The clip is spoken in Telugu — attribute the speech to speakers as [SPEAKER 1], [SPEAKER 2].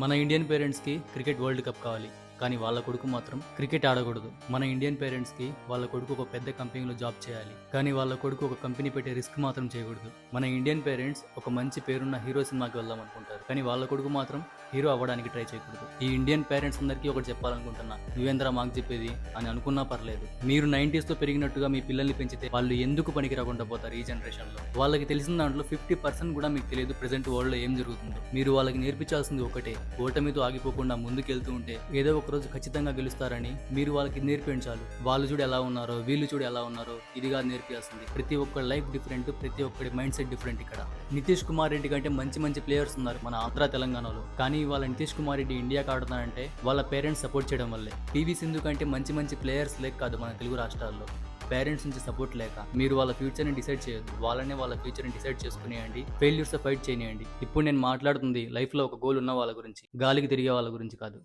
[SPEAKER 1] మన ఇండియన్ పేరెంట్స్‌కి క్రికెట్ వరల్డ్ కప్ కావాలి. కానీ వాళ్ళ కొడుకు మాత్రం క్రికెట్ ఆడకూడదు. మన ఇండియన్ పేరెంట్స్‌కి వాళ్ళ కొడుకు ఒక పెద్ద కంపెనీలో జాబ్ చేయాలి. కానీ వాళ్ళ కొడుకు ఒక కంపెనీ పెట్టే రిస్క్ మాత్రం చేయకూడదు. మన ఇండియన్ పేరెంట్స్ ఒక మంచి పేరున్న హీరో సినిమాకి వెళ్దాం అనుకుంటారు. కానీ వాళ్ళ కొడుకు మాత్రం హీరో అవ్వడానికి ట్రై చేయకూడదు. ఈ ఇండియన్ పేరెంట్స్ అందరికీ ఒకటి చెప్పాలనుకుంటున్నా. నువ్వేంద్రా మాకు చెప్పేది అని అనుకున్నా పర్లేదు. మీరు 90s లో పెరిగినట్టుగా మీ పిల్లల్ని పెంచితే వాళ్ళు ఎందుకు పనికి రాకుండా పోతారు ఈ జనరేషన్లో? వాళ్ళకి తెలిసిన దాంట్లో 50% కూడా మీకు తెలియదు ప్రెసెంట్ వరల్డ్లో ఏం జరుగుతుందో. మీరు వాళ్ళకి నేర్పించాల్సింది ఒకటే, ఓటమితో ఆగిపోకుండా ముందుకెళ్తూ ఉంటే ఏదో ఒక రోజు ఖచ్చితంగా గెలుస్తారని మీరు వాళ్ళకి నేర్పించాలి. వాళ్ళు చూడు ఎలా ఉన్నారో, వీళ్ళు చూడు ఎలా ఉన్నారో, ఇదిగా నేర్పించాల్సింది. ప్రతి ఒక్క లైఫ్ డిఫరెంట్, ప్రతి ఒక్కడి మైండ్ సెట్ డిఫరెంట్. ఇక్కడ నితీష్ కుమార్ రెడ్డి కంటే మంచి ప్లేయర్స్ ఉన్నారు మన ఆంధ్ర తెలంగాణలో. కానీ వాళ్ళ నితీష్ కుమార్ రెడ్డి ఇండియాకి ఆడుతున్నారంటే వాళ్ళ పేరెంట్స్ సపోర్ట్ చేయడం వల్లే. పివి సింధు కంటే మంచి ప్లేయర్స్ లేక కాదు మన తెలుగు రాష్ట్రాల్లో, పేరెంట్స్ నుంచి సపోర్ట్ లేక. మీరు వాళ్ళ ఫ్యూచర్ని డిసైడ్ చేయొద్దు, వాళ్ళనే వాళ్ళ ఫ్యూచర్ని డిసైడ్ చేసుకునేయండి. ఫెయిల్యూర్స్ ఫైట్ చేయనియండి. ఇప్పుడు నేను మాట్లాడుతుంది లైఫ్లో ఒక గోల్ ఉన్న వాళ్ళ గురించి, గాలికి తిరిగే వాళ్ళ గురించి కాదు.